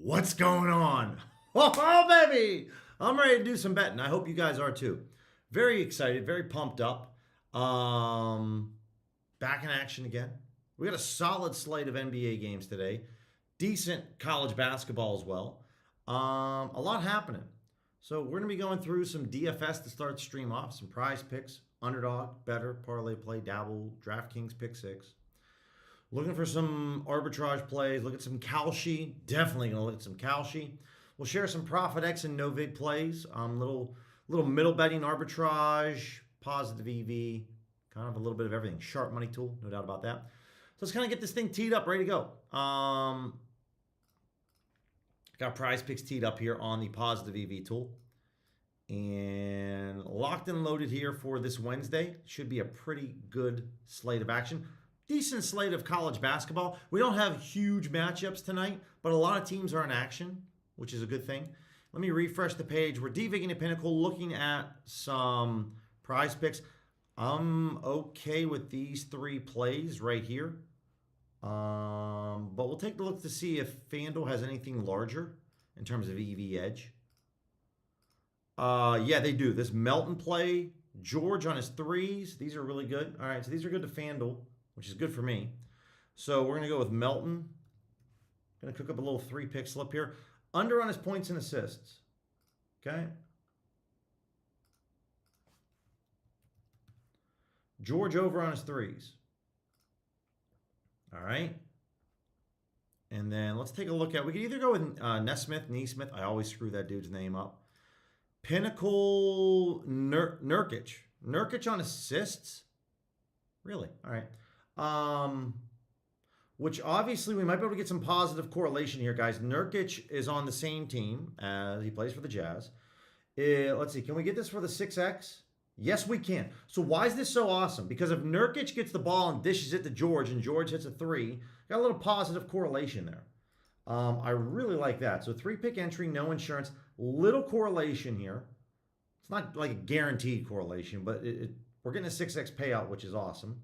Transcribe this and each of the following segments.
What's going on? Oh, baby! I'm ready to do some betting. I hope you guys are too. Very excited, very pumped up. Back in action again. We got a solid slate of NBA games today. Decent college basketball as well. A lot happening. So we're going to be going through some DFS to start the stream off, some prize picks, underdog, better, parlay play, dabble, DraftKings pick six. Looking for some arbitrage plays. Look at some Kalshi. Definitely going to look at some Kalshi. We'll share some Profit X and no vig plays. Little middle betting arbitrage, positive EV, kind of a little bit of everything. Sharp money tool, no doubt about that. So let's kind of get this thing teed up, ready to go. Got PrizePicks teed up here on the positive EV tool. And locked and loaded here for this Wednesday. Should be a pretty good slate of action. Decent slate of college basketball. We don't have huge matchups tonight, but a lot of teams are in action, which is a good thing. Let me refresh the page. We're devigging the Pinnacle, looking at some prize picks. I'm okay with these three plays right here. But we'll take a look to see if FanDuel has anything larger in terms of EV edge. Yeah, they do. This Melton play, George on his threes. These are really good. All right, so these are good to FanDuel, which is good for me. So we're going to go with Melton. Going to cook up a little three-pick slip here. Under on his points and assists. Okay. George over on his threes. All right. And then let's take a look at, we could either go with Nesmith. I always screw that dude's name up. Pinnacle Nurkic. Nurkic on assists? Really? All right. Which obviously we might be able to get some positive correlation here, guys. Nurkic is on the same team as he plays for the Jazz. Let's see. Can we get this for the 6X? Yes, we can. So why is this so awesome? Because if Nurkic gets the ball and dishes it to George and George hits a three, got a little positive correlation there. I really like that. So three-pick entry, no insurance. Little correlation here. It's not like a guaranteed correlation, but we're getting a 6X payout, which is awesome.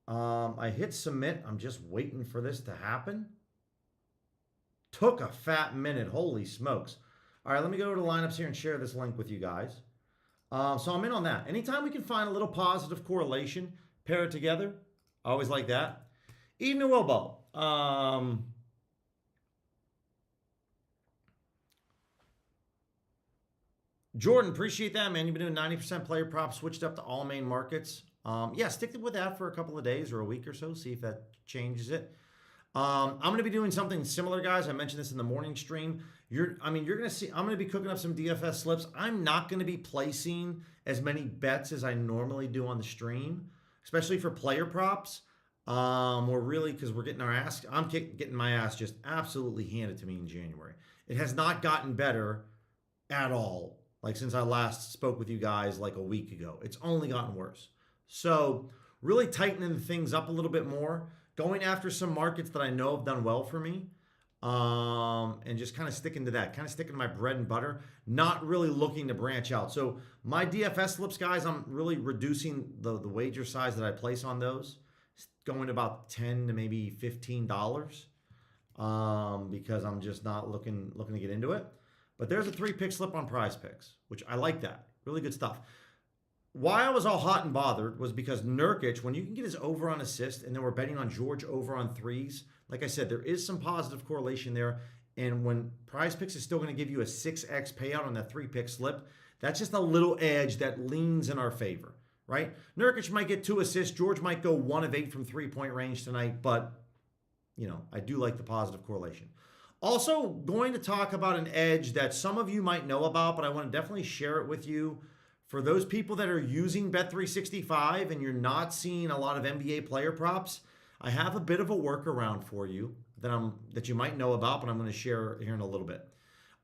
I hit submit. I'm just waiting for this to happen. Took a fat minute. Holy smokes. All right, let me go to the lineups here and share this link with you guys. So I'm in on that. Anytime we can find a little positive correlation, pair it together. I always like that. Evening Wilbo. Jordan, appreciate that, man. You've been doing 90% player props, switched up to all main markets. Yeah, stick with that for a couple of days or a week or so. See if that changes it. I'm going to be doing something similar, guys. I mentioned this in the morning stream. You're going to see, I'm going to be cooking up some DFS slips. I'm not going to be placing as many bets as I normally do on the stream, especially for player props. We're really, because we're getting our ass, I'm getting my ass just absolutely handed to me in January. It has not gotten better at all. Like since I last spoke with you guys like a week ago. It's only gotten worse. So really tightening things up a little bit more, going after some markets that I know have done well for me, and just kind of sticking to that, kind of sticking to my bread and butter, not really looking to branch out. So my DFS slips, guys, I'm really reducing the wager size that I place on those, going to about $10 to maybe $15, because I'm just not looking to get into it. But there's a three-pick slip on PrizePicks, which I like that. Really good stuff. Why I was all hot and bothered was because Nurkic, when you can get his over on assist, and then we're betting on George over on threes, like I said, there is some positive correlation there. And when PrizePicks is still going to give you a 6X payout on that three-pick slip, that's just a little edge that leans in our favor, right? Nurkic might get 2 assists. George might go 1 of 8 from three-point range tonight, but, I do like the positive correlation. Also, going to talk about an edge that some of you might know about, but I want to definitely share it with you. For those people that are using Bet365 and you're not seeing a lot of NBA player props, I have a bit of a workaround for you that you might know about, but I'm going to share here in a little bit.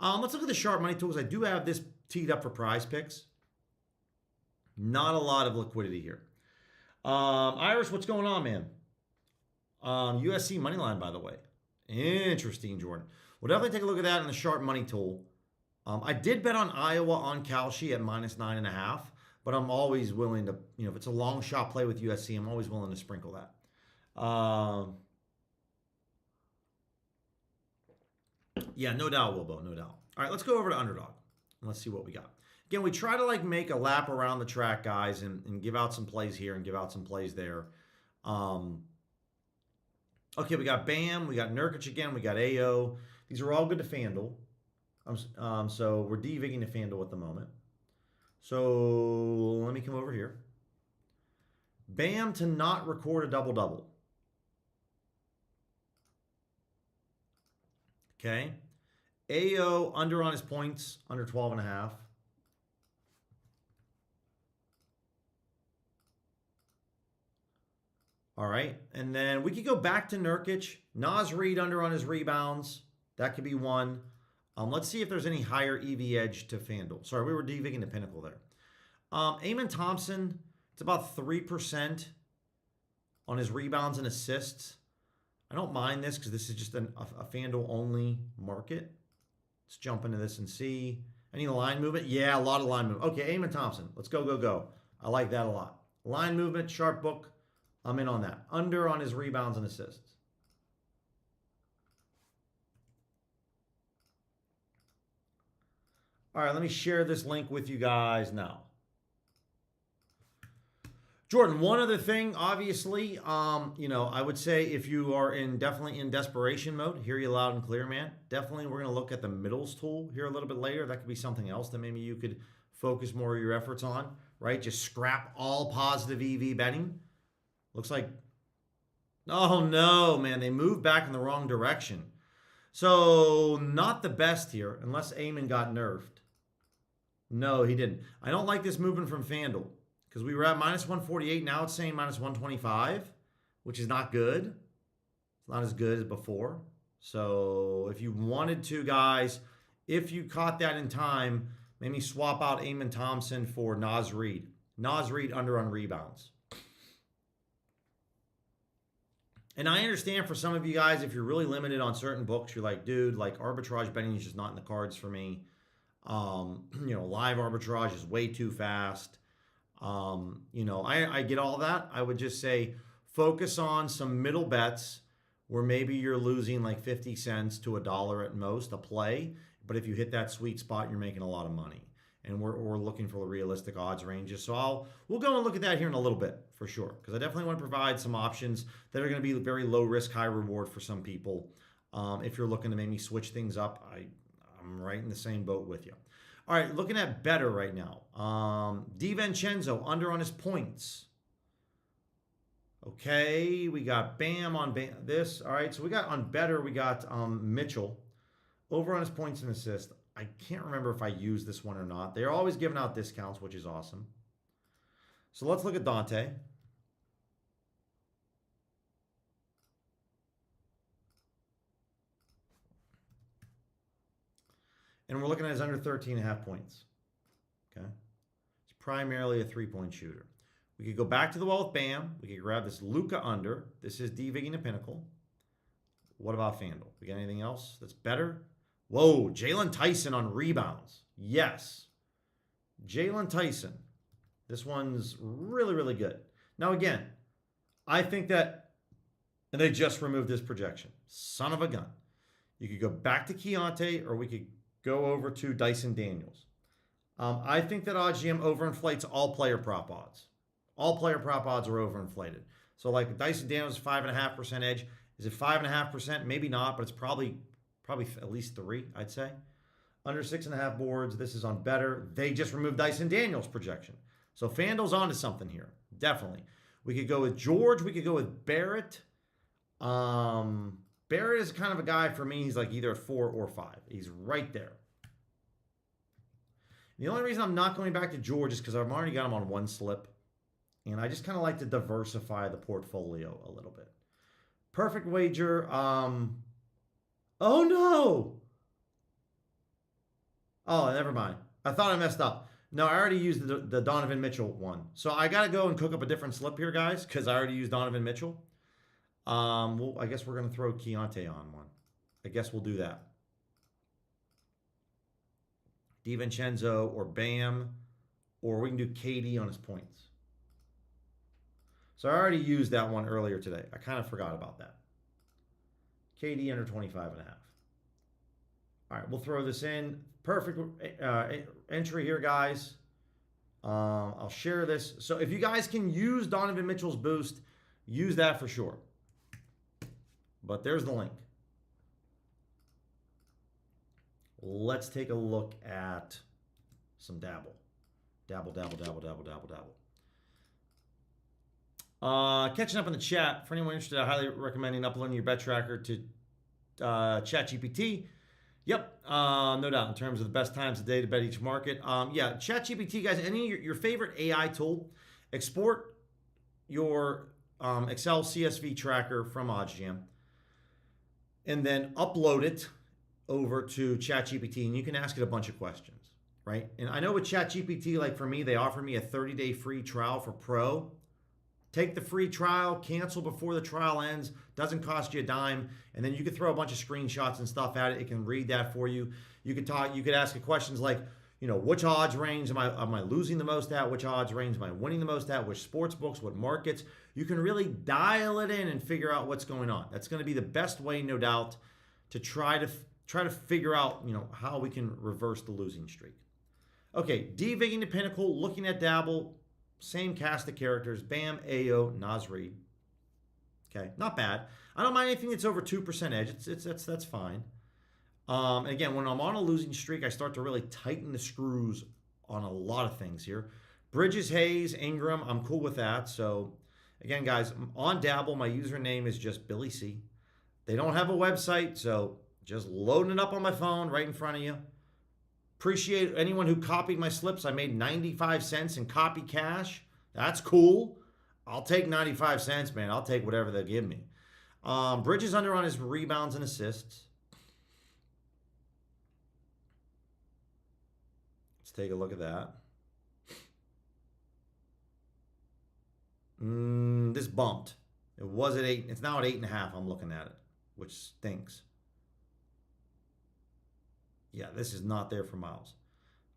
Let's look at the sharp money tools. I do have this teed up for PrizePicks. Not a lot of liquidity here. Irish, what's going on, man? USC money line, by the way. Interesting, Jordan. We'll definitely take a look at that in the sharp money tool. I did bet on Iowa on Kalshi at -9.5, but I'm always willing to, if it's a long shot play with USC, I'm always willing to sprinkle that. Yeah, no doubt, Wilbo, no doubt. All right, let's go over to underdog and let's see what we got. Again, we try to like make a lap around the track, guys, and give out some plays here and give out some plays there. Okay, we got Bam, we got Nurkic again, we got AO. These are all good to FanDuel. So we're DVigging to FanDuel at the moment. So let me come over here. Bam to not record a double-double. Okay. AO under on his points, under 12.5. All right. And then we could go back to Nurkic. Naz Reid under on his rebounds. That could be one. Let's see if there's any higher EV edge to FanDuel. Sorry, we were DVigging the Pinnacle there. Eamon Thompson, it's about 3% on his rebounds and assists. I don't mind this because this is just a FanDuel only market. Let's jump into this and see. Any line movement? Yeah, a lot of line movement. Okay, Eamon Thompson. Let's go, go, go. I like that a lot. Line movement, sharp book. I'm in on that. Under on his rebounds and assists. All right, let me share this link with you guys now. Jordan, one other thing, obviously, I would say if you are definitely in desperation mode, hear you loud and clear, man. Definitely, we're going to look at the middles tool here a little bit later. That could be something else that maybe you could focus more of your efforts on, right? Just scrap all positive EV betting. Looks like, oh no, man, they moved back in the wrong direction. So not the best here, unless Eamon got nerfed. No, he didn't. I don't like this movement from FanDuel because we were at minus 148. Now it's saying minus 125, which is not good. It's not as good as before. So if you wanted to, guys, if you caught that in time, maybe swap out Eamon Thompson for Naz Reid. Naz Reid under on rebounds. And I understand for some of you guys, if you're really limited on certain books, you're like, dude, like arbitrage betting is just not in the cards for me. Live arbitrage is way too fast. I get all that. I would just say focus on some middle bets where maybe you're losing like 50 cents to $1 at most a play. But if you hit that sweet spot, you're making a lot of money. And we're looking for the realistic odds ranges. So we'll go and look at that here in a little bit for sure. Because I definitely want to provide some options that are going to be very low risk, high reward for some people. If you're looking to maybe switch things up, I'm right in the same boat with you. All right, looking at better right now. DiVincenzo under on his points. Okay, we got Bam on this. All right, so we got on better, we got Mitchell over on his points and assists. I can't remember if I used this one or not. They're always giving out discounts, which is awesome. So let's look at Dante. And we're looking at his under 13.5 points. Okay. It's primarily a three-point shooter. We could go back to the wall with Bam. We could grab this Luka under. This is DVigging the Pinnacle. What about FanDuel? We got anything else that's better? Whoa, Jalen Tyson on rebounds. Yes. Jalen Tyson. This one's really, really good. Now, again, I think that, and they just removed this projection. Son of a gun. You could go back to Keontae, or we could go over to Dyson Daniels. I think that OddsJam overinflates all player prop odds. All player prop odds are overinflated. So like Dyson Daniels 5.5% edge. Is it 5.5%? Maybe not, but it's probably at least 3, I'd say. Under 6.5 boards. This is on better. They just removed Dyson Daniels projection. So FanDuel's onto something here. Definitely. We could go with George. We could go with Barrett. Barrett is kind of a guy for me. He's like either at 4 or 5. He's right there. The only reason I'm not going back to George is because I've already got him on one slip. And I just kind of like to diversify the portfolio a little bit. Perfect wager. Oh, no. Oh, never mind. I thought I messed up. No, I already used the Donovan Mitchell one. So I got to go and cook up a different slip here, guys, because I already used Donovan Mitchell. Well, I guess we're going to throw Keontae on one. I guess we'll do that. DiVincenzo or Bam, or we can do KD on his points. So I already used that one earlier today. I kind of forgot about that. KD under 25.5. All right, we'll throw this in. Perfect entry here, guys. I'll share this. So if you guys can use Donovan Mitchell's boost, use that for sure. But there's the link. Let's take a look at some dabble. Dabble. Catching up in the chat. For anyone interested, I highly recommend uploading your bet tracker to ChatGPT. Yep, no doubt. In terms of the best times of the day to bet each market. Yeah, ChatGPT, guys, any of your favorite AI tool, export your Excel CSV tracker from OddsJam, and then upload it over to ChatGPT, and you can ask it a bunch of questions, right? And I know with ChatGPT, like for me, they offer me a 30-day free trial for Pro. Take the free trial, cancel before the trial ends, doesn't cost you a dime, and then you could throw a bunch of screenshots and stuff at it. It can read that for you. You could ask it questions like, you know, which odds range am I losing the most at? Which odds range am I winning the most at? Which sports books, what markets? You can really dial it in and figure out what's going on. That's going to be the best way, no doubt, to try to figure out, you know, how we can reverse the losing streak. Okay, devigging the pinnacle, looking at dabble. Same cast of characters, Bam, Ayo, Nasri. Okay, not bad. I don't mind anything that's over 2% edge. That's fine. And again, when I'm on a losing streak, I start to really tighten the screws on a lot of things here. Bridges, Hayes, Ingram, I'm cool with that. So again, guys, on Dabble, my username is just Billy C. They don't have a website, so just loading it up on my phone right in front of you. Appreciate anyone who copied my slips. I made 95 cents in copy cash. That's cool. I'll take 95 cents, man. I'll take whatever they give me. Bridges under on his rebounds and assists. Let's take a look at that. This bumped. It was at 8. It's now at 8.5. I'm looking at it, which stinks. Yeah, this is not there for Miles.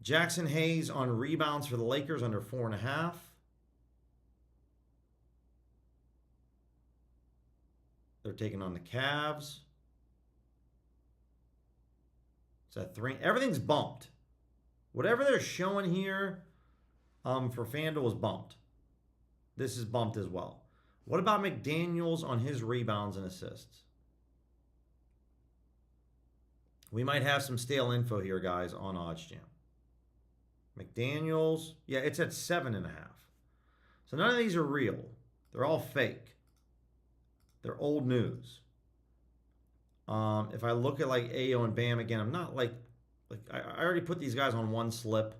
Jackson Hayes on rebounds for the Lakers under 4.5. They're taking on the Cavs. It's at 3. Everything's bumped. Whatever they're showing here for FanDuel is bumped. This is bumped as well. What about McDaniels on his rebounds and assists? We might have some stale info here, guys, on OddsJam. McDaniels, yeah, it's at 7.5. So none of these are real. They're all fake. They're old news. If I look at like Ayo and Bam again, I'm not like I already put these guys on one slip.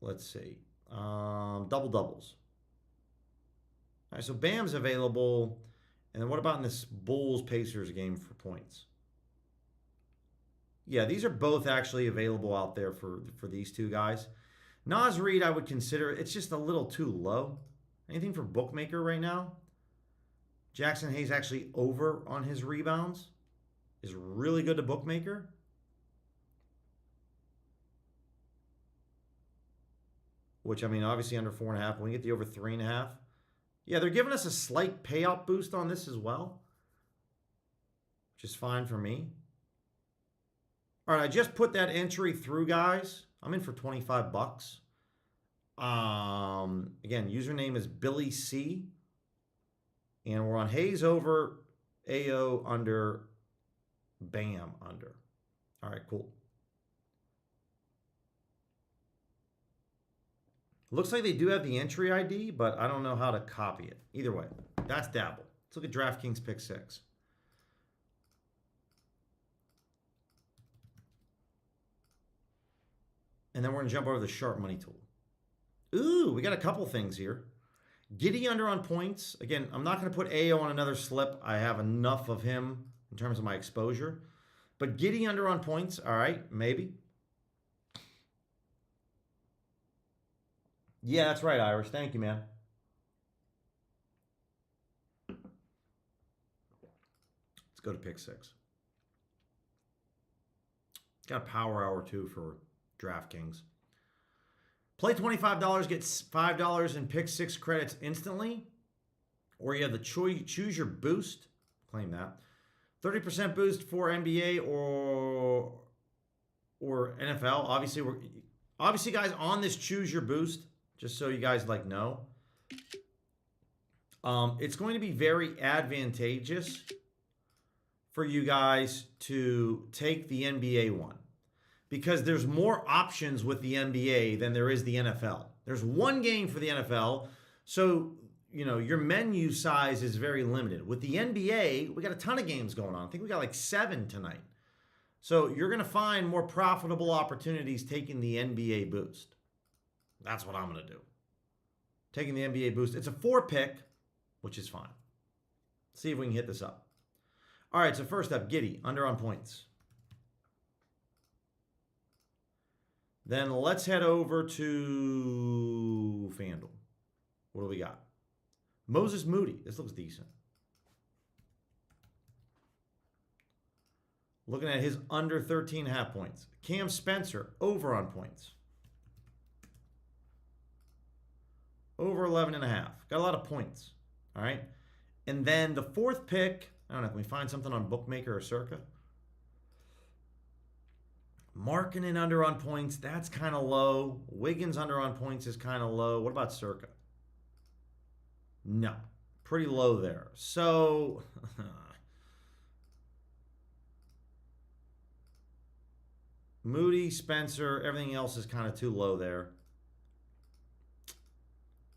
Let's see. Double doubles. All right, so Bam's available. And then what about in this Bulls-Pacers game for points? Yeah, these are both actually available out there for these two guys. Nas Reed, I would consider, it's just a little too low. Anything for bookmaker right now? Jackson Hayes actually over on his rebounds. Is really good to bookmaker. Which, I mean, obviously under 4.5. When we get the over 3.5. Yeah, they're giving us a slight payout boost on this as well, which is fine for me. All right, I just put that entry through, guys. I'm in for 25 bucks. Again, username is Billy C. And we're on Hayes over, Ayo under, Bam under. All right, cool. Looks like they do have the entry ID, but I don't know how to copy it. Either way, that's Dabble. Let's look at DraftKings Pick 6. And then we're going to jump over to the Sharp Money tool. Ooh, we got a couple things here. Giddy under on points. Again, I'm not going to put Ayo on another slip. I have enough of him in terms of my exposure. But Giddy under on points, all right, maybe. Yeah, that's right, Irish. Thank you, man. Let's go to Pick 6. Got a power hour, too, for DraftKings. Play $25, get $5 in Pick 6 credits instantly. Or you have the choose your boost. Claim that. 30% boost for NBA or NFL. Obviously, guys, on this choose your boost, just so you guys know, it's going to be very advantageous for you guys to take the NBA one, because there's more options with the NBA than there is the NFL. There's one game for the NFL, so your menu size is very limited. With the NBA, we got a ton of games going on. I think we got like 7 tonight. So you're going to find more profitable opportunities taking the NBA boost. That's what I'm going to do. Taking the NBA boost. It's a 4-pick, which is fine. See if we can hit this up. All right, so first up, Giddy, under on points. Then let's head over to FanDuel. What do we got? Moses Moody. This looks decent. Looking at his under 13.5 points. Cam Spencer, over on points. Over 11.5. Got a lot of points. All right. And then the 4th pick, I don't know, can we find something on Bookmaker or Circa? Markkanen under on points, that's kind of low. Wiggins under on points is kind of low. What about Circa? No, pretty low there. So, Moody, Spencer, everything else is kind of too low there.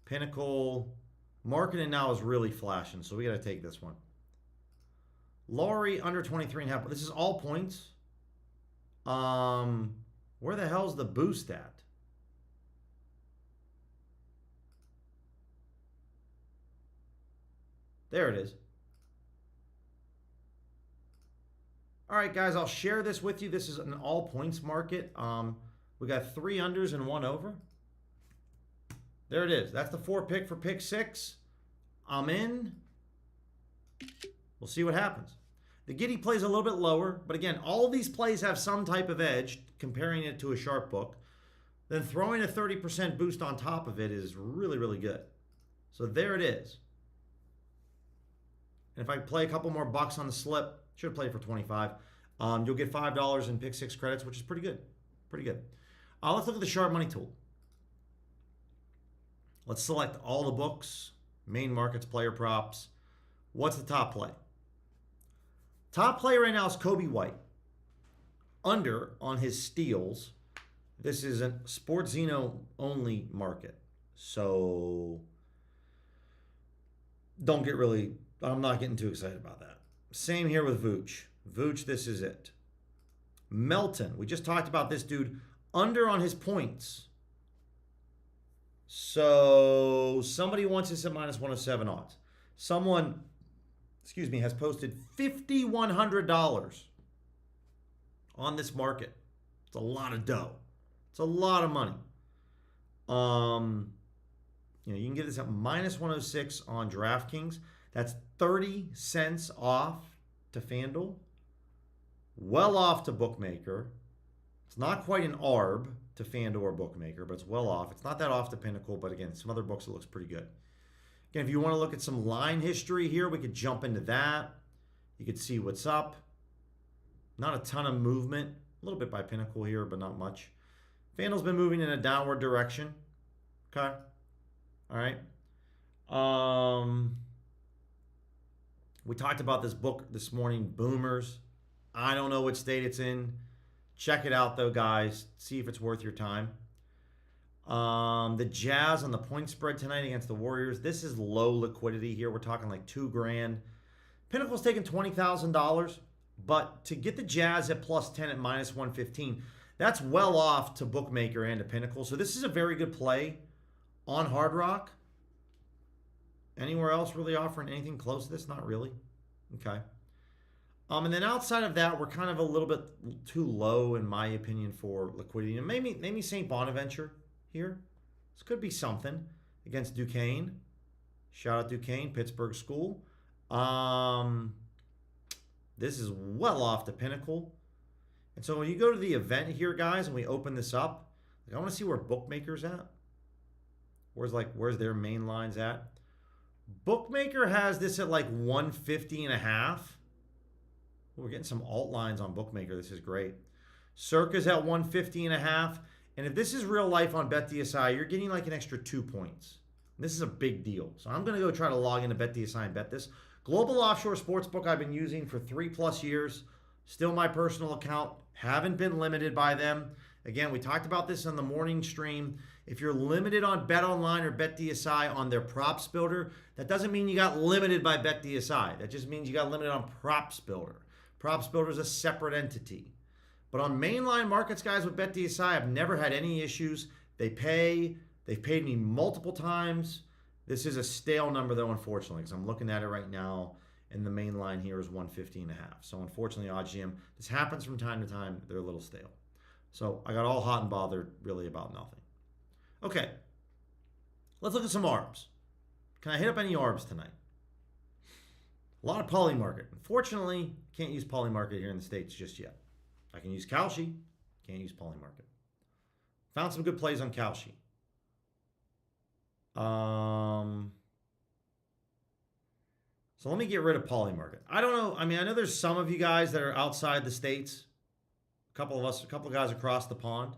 Pinnacle, Markkanen now is really flashing, so we got to take this one. Laurie, under 23.5. This is all points. Where the hell's the boost at? There it is. All right, guys, I'll share this with you. This is an all points market. We got 3 unders and 1 over. There it is. That's the 4 pick for pick 6. I'm in. We'll see what happens. The Giddy plays a little bit lower, but again, all these plays have some type of edge, comparing it to a sharp book. Then throwing a 30% boost on top of it is really, really good. So there it is. And if I play a couple more bucks on the slip, should have played for 25. You'll get $5 in pick 6 credits, which is pretty good. Pretty good. Let's look at the sharp money tool. Let's select all the books, main markets, player props. What's the top play? Top play right now is Kobe White. Under on his steals. This is a Sportzino only market. So I'm not getting too excited about that. Same here with Vooch. Vooch, this is it. Melton, we just talked about this dude. Under on his points. So somebody wants this at minus 107 odds. Someone, has posted $5,100 on this market. It's a lot of dough. It's a lot of money. You can get this at minus 106 on DraftKings. That's 30 cents off to FanDuel. Well off to Bookmaker. It's not quite an ARB to FanDuel or Bookmaker, but it's well off. It's not that off to Pinnacle, but again, some other books, it looks pretty good. Again, if you want to look at some line history here, we could jump into that. You could see what's up. Not a ton of movement. A little bit by Pinnacle here, but not much. FanDuel's been moving in a downward direction. Okay. All right. We talked about this book this morning, Boomers. I don't know what state it's in. Check it out, though, guys. See if it's worth your time. The Jazz on the point spread tonight against the Warriors. This is low liquidity here. We're talking like $2,000. Pinnacle's taking $20,000, but to get the Jazz at plus 10 at minus 115, that's well off to Bookmaker and to Pinnacle. So this is a very good play on Hard Rock. Anywhere else really offering anything close to this? Not really. Okay. And then outside of that, we're kind of a little bit too low, in my opinion, for liquidity. And maybe St. Bonaventure here. This could be something against Duquesne. Shout out Duquesne, Pittsburgh school. This is well off the Pinnacle. And so when you go to the event here, guys, and we open this up, I want to see where Bookmaker's at. Where's their main lines at? Bookmaker has this at like 150.5. We're getting some alt lines on Bookmaker. This is great. Circa's at 150.5. And if this is real life on BetDSI, you're getting like an extra 2 points. This is a big deal. So I'm going to go try to log into BetDSI and bet this. Global Offshore Sportsbook I've been using for 3+ years. Still my personal account. Haven't been limited by them. Again, we talked about this on the morning stream. If you're limited on BetOnline or BetDSI on their props builder, that doesn't mean you got limited by BetDSI. That just means you got limited on props builder. Props builder is a separate entity. But on mainline markets, guys, with BetDSI, I've never had any issues. They've paid me multiple times. This is a stale number, though, unfortunately, because I'm looking at it right now, and the main line here is 150.5. So, unfortunately, OddsJam, this happens from time to time. They're a little stale. So, I got all hot and bothered, really, about nothing. Okay. Let's look at some ARBs. Can I hit up any ARBs tonight? A lot of Polymarket. Unfortunately, can't use Polymarket here in the States just yet. I can use Kalshi. Can't use Polymarket. Found some good plays on Kalshi. So let me get rid of Polymarket. I don't know. I mean, I know there's some of you guys that are outside the States. A couple of guys across the pond.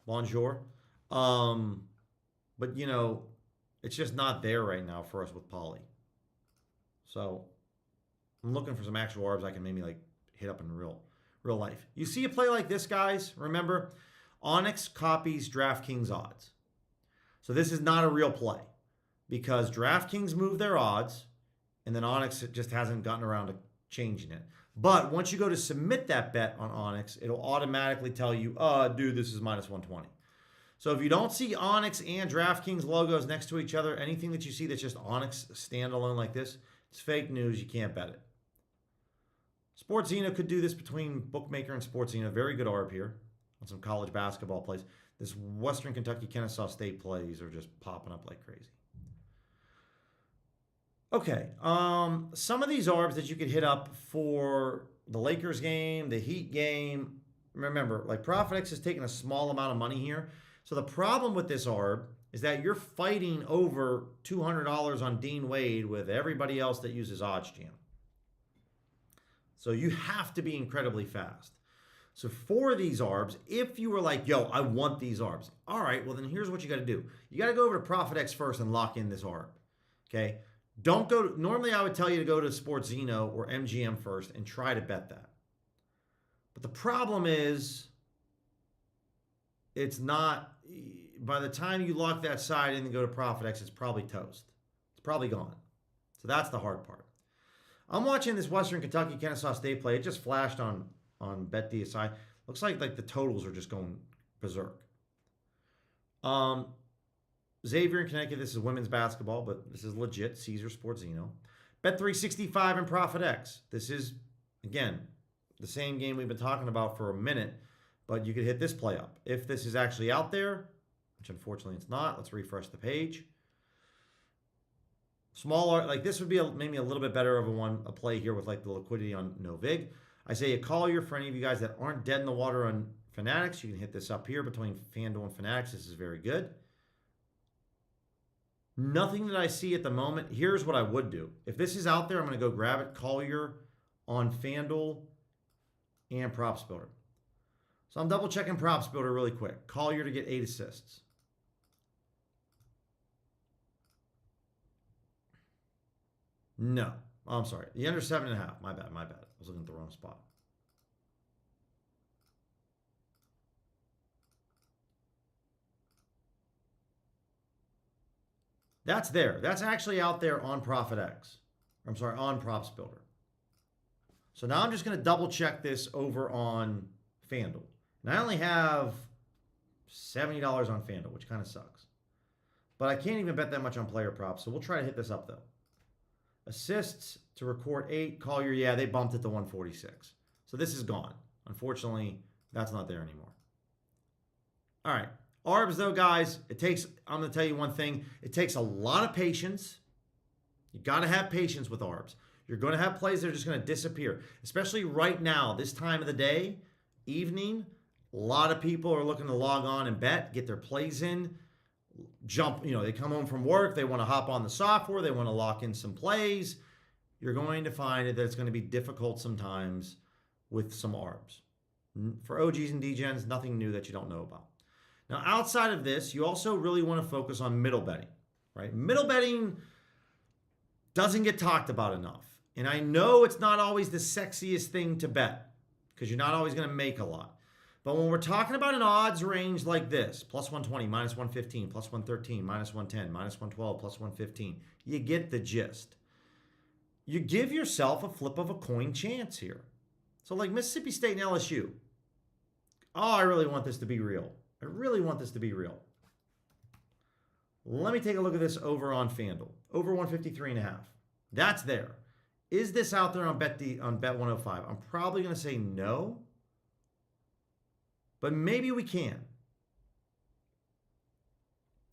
Bonjour. But, you know, it's just not there right now for us with Poly. So I'm looking for some actual ARBs I can maybe like hit up in real life. You see a play like this, guys, remember, Onyx copies DraftKings odds. So this is not a real play because DraftKings moved their odds and then Onyx just hasn't gotten around to changing it. But once you go to submit that bet on Onyx, it'll automatically tell you, dude, this is minus 120. So if you don't see Onyx and DraftKings logos next to each other, anything that you see that's just Onyx standalone like this, it's fake news. You can't bet it. SportsZeno could do this between Bookmaker and SportsZeno. Very good ARB here on some college basketball plays. This Western Kentucky Kennesaw State plays are just popping up like crazy. Okay, some of these ARBs that you could hit up for the Lakers game, the Heat game. Remember, like ProfitX is taking a small amount of money here. So the problem with this ARB is that you're fighting over $200 on Dean Wade with everybody else that uses OddsJam. So you have to be incredibly fast. So for these ARBs, if you were like, yo, I want these ARBs. All right, well then here's what you got to do. You got to go over to ProfitX first and lock in this ARB. Okay? Don't go to, normally I would tell you to go to SportsZeno or MGM first and try to bet that. But the problem is it's not, by the time you lock that side in and go to ProfitX, it's probably toast. It's probably gone. So that's the hard part. I'm watching this Western Kentucky Kennesaw State play. It just flashed on BetDSI. Looks like the totals are just going berserk. Xavier in Connecticut, this is women's basketball, but this is legit. Caesar SportsZeno. Bet365 and ProfitX. This is, again, the same game we've been talking about for a minute, but you could hit this play up. If this is actually out there, which unfortunately it's not, let's refresh the page. Smaller, like this would be maybe a little bit better of a play here with like the liquidity on no vig. I say a Collier for any of you guys that aren't dead in the water on Fanatics. You can hit this up here between FanDuel and Fanatics. This is very good. Nothing that I see at the moment. Here's what I would do. If this is out there, I'm going to go grab it. Collier on FanDuel and Props Builder. So I'm double checking Props Builder really quick. Collier to get 8 assists. No. Oh, I'm sorry. The under 7.5. My bad. I was looking at the wrong spot. That's there. That's actually out there on ProfitX. I'm sorry, on Props Builder. So now I'm just going to double check this over on FanDuel. And I only have $70 on FanDuel, which kind of sucks. But I can't even bet that much on player props, so we'll try to hit this up though. Assists to record 8. Collier, yeah, they bumped it to 146. So this is gone. Unfortunately, that's not there anymore. All right. ARBs, though, guys, I'm going to tell you one thing. It takes a lot of patience. You got to have patience with ARBs. You're going to have plays that are just going to disappear, especially right now, this time of the day, evening. A lot of people are looking to log on and bet, get their plays in. jump, they come home from work, they want to hop on the software, they want to lock in some plays. You're going to find that it's going to be difficult sometimes with some ARBs. For OGs and DGens, nothing new that you don't know about. Now, outside of this, you also really want to focus on middle betting, right? Middle betting doesn't get talked about enough. And I know it's not always the sexiest thing to bet because you're not always going to make a lot. But when we're talking about an odds range like this, plus 120, minus 115, plus 113, minus 110, minus 112, plus 115, you get the gist. You give yourself a flip of a coin chance here. So like Mississippi State and LSU. Oh, I really want this to be real. I really want this to be real. Let me take a look at this over on FanDuel. Over 153.5. That's there. Is this out there on Bet 105? I'm probably going to say no. But maybe we can.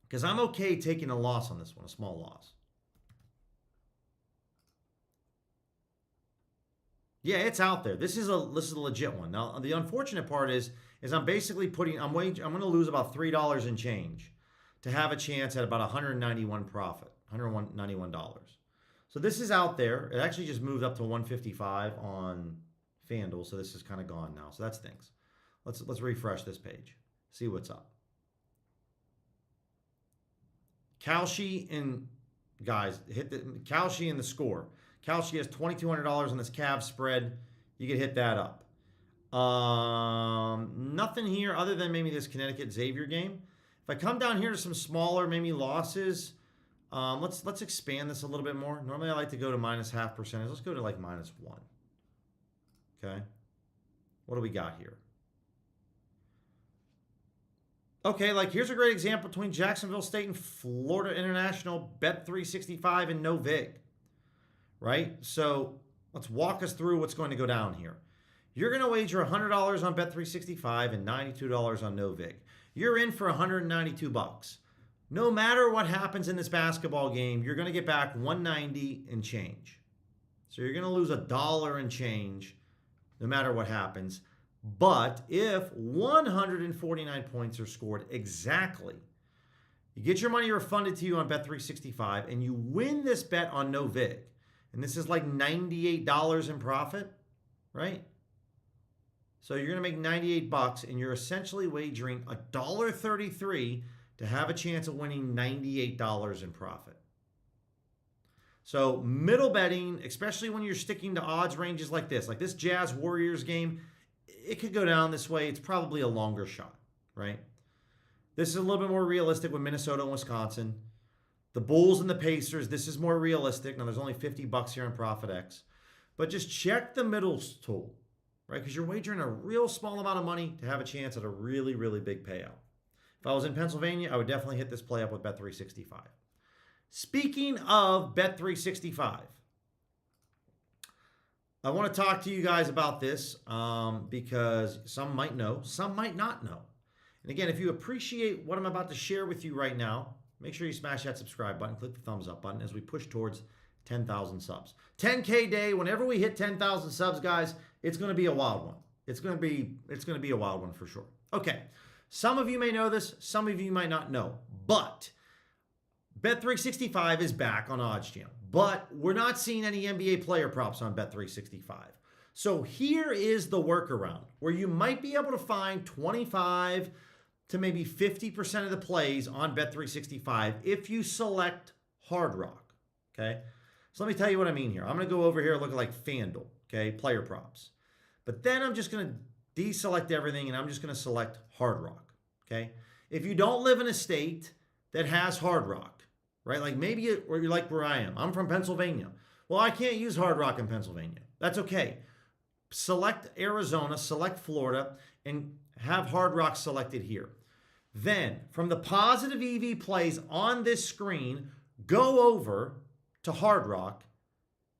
Because I'm okay taking a loss on this one, a small loss. Yeah, it's out there. This is a legit one. Now, the unfortunate part is I'm basically I'm going to lose about $3 and change to have a chance at about 191 profit, $191. So this is out there. It actually just moved up to 155 on FanDuel, so this is kind of gone now. So that stinks. Let's refresh this page. See what's up. Kalshi and guys, hit the Kalshi and the score. Kalshi has $2,200 on this Cavs spread. You could hit that up. Nothing here other than maybe this Connecticut Xavier game. If I come down here to some smaller maybe losses, let's expand this a little bit more. Normally I like to go to minus half percentage. Let's go to like -1. Okay. What do we got here? Okay, like here's a great example between Jacksonville State and Florida International, Bet 365 and no vig. Right? So let's walk us through what's going to go down here. You're going to wager $100 on Bet 365 and $92 on no vig. You're in for $192. No matter what happens in this basketball game, you're going to get back $190 and change. So you're going to lose $1 and change no matter what happens. But if 149 points are scored exactly, you get your money refunded to you on Bet 365 and you win this bet on no vig. And this is like $98 in profit, right? So you're going to make $98 and you're essentially wagering $1.33 to have a chance of winning $98 in profit. So middle betting, especially when you're sticking to odds ranges like this Jazz Warriors game, it could go down this way. It's probably a longer shot, right? This is a little bit more realistic with Minnesota and Wisconsin. The Bulls and the Pacers, this is more realistic. Now, there's only $50 here on ProfitX. But just check the middles tool, right? Because you're wagering a real small amount of money to have a chance at a really, really big payout. If I was in Pennsylvania, I would definitely hit this play up with Bet 365. Speaking of Bet 365, I want to talk to you guys about this because some might know, some might not know. And again, if you appreciate what I'm about to share with you right now, make sure you smash that subscribe button, click the thumbs up button as we push towards 10,000 subs. 10K day, whenever we hit 10,000 subs, guys, it's going to be a wild one. It's going to be a wild one for sure. Okay, some of you may know this, some of you might not know, but Bet365 is back on OddsJam, but we're not seeing any NBA player props on Bet365. So here is the workaround where you might be able to find 25 to maybe 50% of the plays on Bet365 if you select Hard Rock, okay? So let me tell you what I mean here. I'm going to go over here and look at like FanDuel, okay, player props. But then I'm just going to deselect everything and I'm just going to select Hard Rock, okay? If you don't live in a state that has Hard Rock, right? Like maybe you're like where I am. I'm from Pennsylvania. Well, I can't use Hard Rock in Pennsylvania. That's okay. Select Arizona, select Florida, and have Hard Rock selected here. Then, from the positive EV plays on this screen, go over to Hard Rock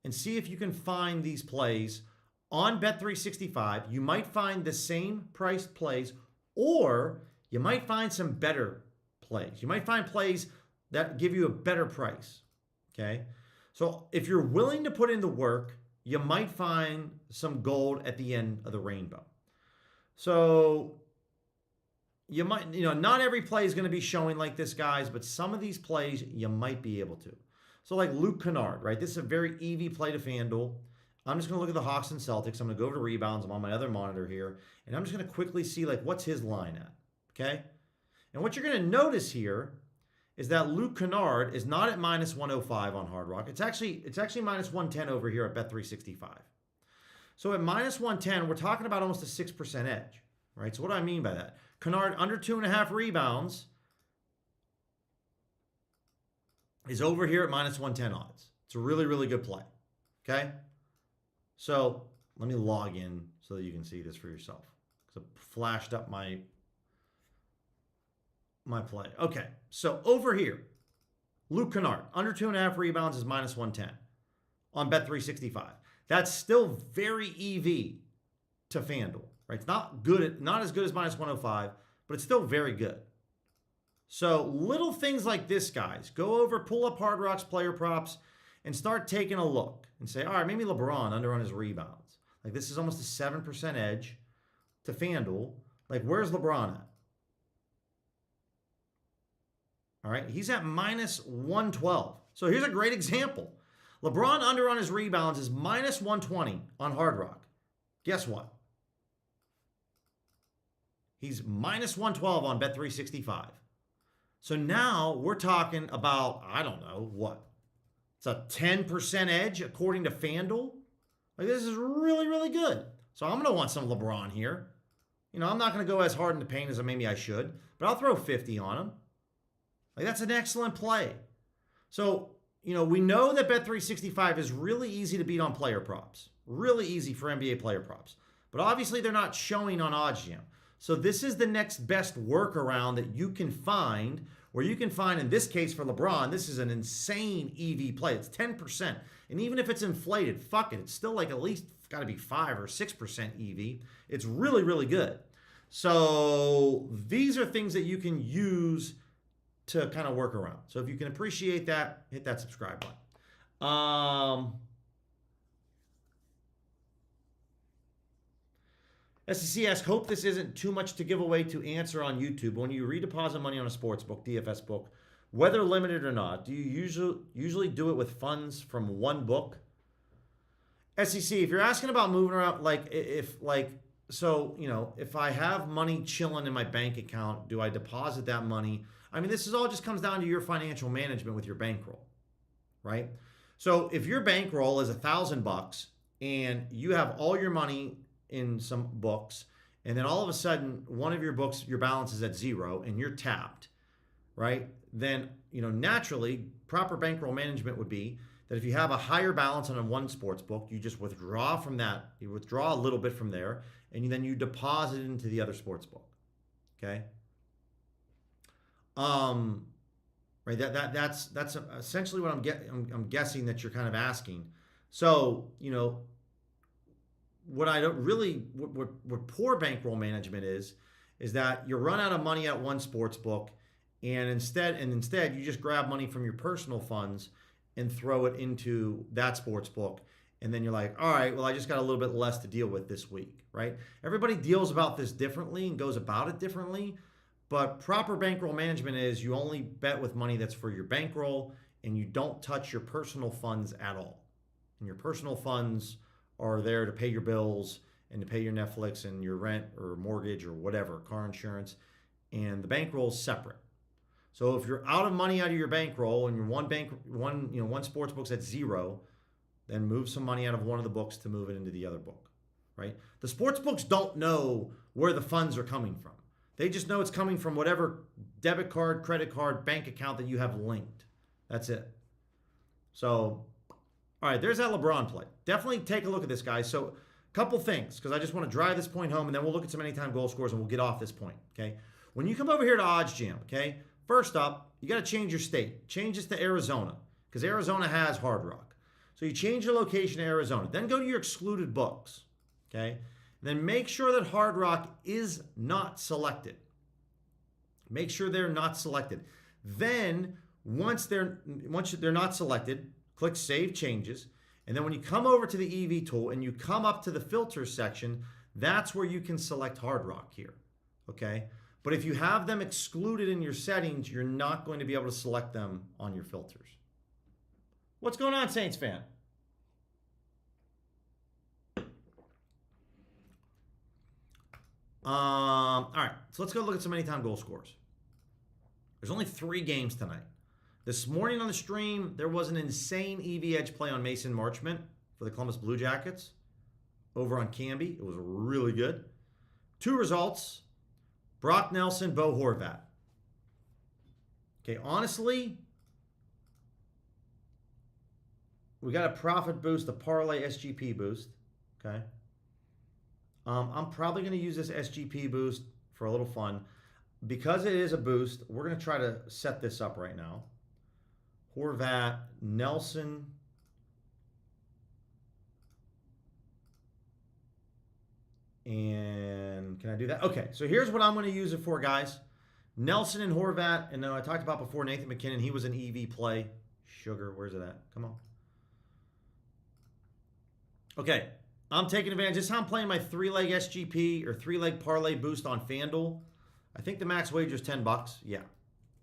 and see if you can find these plays on Bet365. You might find the same priced plays, or you might find some better plays. You might find plays that give you a better price, okay? So if you're willing to put in the work, you might find some gold at the end of the rainbow. So you might, not every play is going to be showing like this, guys, but some of these plays you might be able to. So like Luke Kennard, right? This is a very EV play to FanDuel. I'm just going to look at the Hawks and Celtics. I'm going to go over to rebounds. I'm on my other monitor here. And I'm just going to quickly see like what's his line at, okay? And what you're going to notice here is that Luke Kennard is not at minus 105 on Hard Rock. It's actually minus 110 over here at Bet365. So at minus 110, we're talking about almost a 6% edge, right? So what do I mean by that? Kennard under 2.5 rebounds is over here at minus 110 odds. It's a really, really good play, okay? So let me log in so that you can see this for yourself. Because I flashed up my play. Okay, so over here, Luke Kennard, under 2.5 rebounds is minus 110 on Bet365. That's still very EV to FanDuel, right? It's not good, not as good as minus 105, but it's still very good. So little things like this, guys, go over, pull up Hard Rock's player props and start taking a look and say, all right, maybe LeBron under on his rebounds. Like this is almost a 7% edge to FanDuel. Like where's LeBron at? All right, he's at minus 112. So here's a great example. LeBron under on his rebounds is minus 120 on Hard Rock. Guess what? He's minus 112 on Bet365. So now we're talking about, I don't know, what? It's a 10% edge according to FanDuel. Like this is really, really good. So I'm going to want some LeBron here. I'm not going to go as hard in the paint as maybe I should, but I'll throw 50 on him. Like that's an excellent play. So, we know that Bet365 is really easy to beat on player props. Really easy for NBA player props. But obviously they're not showing on OddsJam. So this is the next best workaround that you can find, where you can find, in this case for LeBron, this is an insane EV play. It's 10%. And even if it's inflated, fuck it. It's still like at least got to be 5 or 6% EV. It's really, really good. So these are things that you can use to kind of work around. So if you can appreciate that, hit that subscribe button. SEC asks, hope this isn't too much to give away to answer on YouTube. When you redeposit money on a sports book, DFS book, whether limited or not, do you usually do it with funds from one book? SEC, if you're asking about moving around, if I have money chilling in my bank account, do I deposit that money? I mean, this all just comes down to your financial management with your bankroll, right? So if your bankroll is $1,000 and you have all your money in some books, and then all of a sudden one of your books, your balance is at 0 and you're tapped, right? Then, naturally proper bankroll management would be that if you have a higher balance on one sports book, you just withdraw from that. You withdraw a little bit from there, and then you deposit it into the other sports book, okay? Right. That's essentially what I'm guessing that you're kind of asking. So, what I don't really, what poor bankroll management is that you run out of money at one sports book, and instead you just grab money from your personal funds and throw it into that sports book. And then you're like, all right, well, I just got a little bit less to deal with this week, right? Everybody deals about this differently and goes about it differently. But proper bankroll management is you only bet with money that's for your bankroll, and you don't touch your personal funds at all. And your personal funds are there to pay your bills and to pay your Netflix and your rent or mortgage or whatever, car insurance, and the bankroll is separate. So if you're out of money out of your bankroll and your one sports book's at 0, then move some money out of one of the books to move it into the other book, right? The sports books don't know where the funds are coming from. They just know it's coming from whatever debit card, credit card, bank account that you have linked. That's it. So, all right, there's that LeBron play. Definitely take a look at this, guys. So, a couple things, because I just want to drive this point home, and then we'll look at some anytime goal scores, and we'll get off this point, okay? When you come over here to OddsJam, okay, first up, you got to change your state. Change this to Arizona, because Arizona has Hard Rock. So, you change your location to Arizona. Then go to your excluded books, okay? Then make sure that Hard Rock is not selected. Make sure they're not selected. Then, once they're not selected, click Save Changes. And then when you come over to the EV tool and you come up to the filter section, that's where you can select Hard Rock here, okay? But if you have them excluded in your settings, you're not going to be able to select them on your filters. What's going on, Saints fan? All right, so let's go look at some anytime goal scores. There's only 3 games tonight. This morning on the stream, there was an insane EV edge play on Mason Marchment for the Columbus Blue Jackets over on Canby. It was really good. 2 results, Brock Nelson, Bo Horvat. Okay, honestly, we got a profit boost, a parlay SGP boost, okay? I'm probably going to use this SGP boost for a little fun. Because it is a boost, we're going to try to set this up right now. Horvat, Nelson. And can I do that? Okay, so here's what I'm going to use it for, guys. Nelson and Horvat. And I talked about before Nathan McKinnon. He was an EV play. Sugar, where's it at? Come on. Okay. I'm taking advantage. This is how I'm playing my 3-leg SGP or 3-leg parlay boost on FanDuel. I think the max wager is $10. Yeah.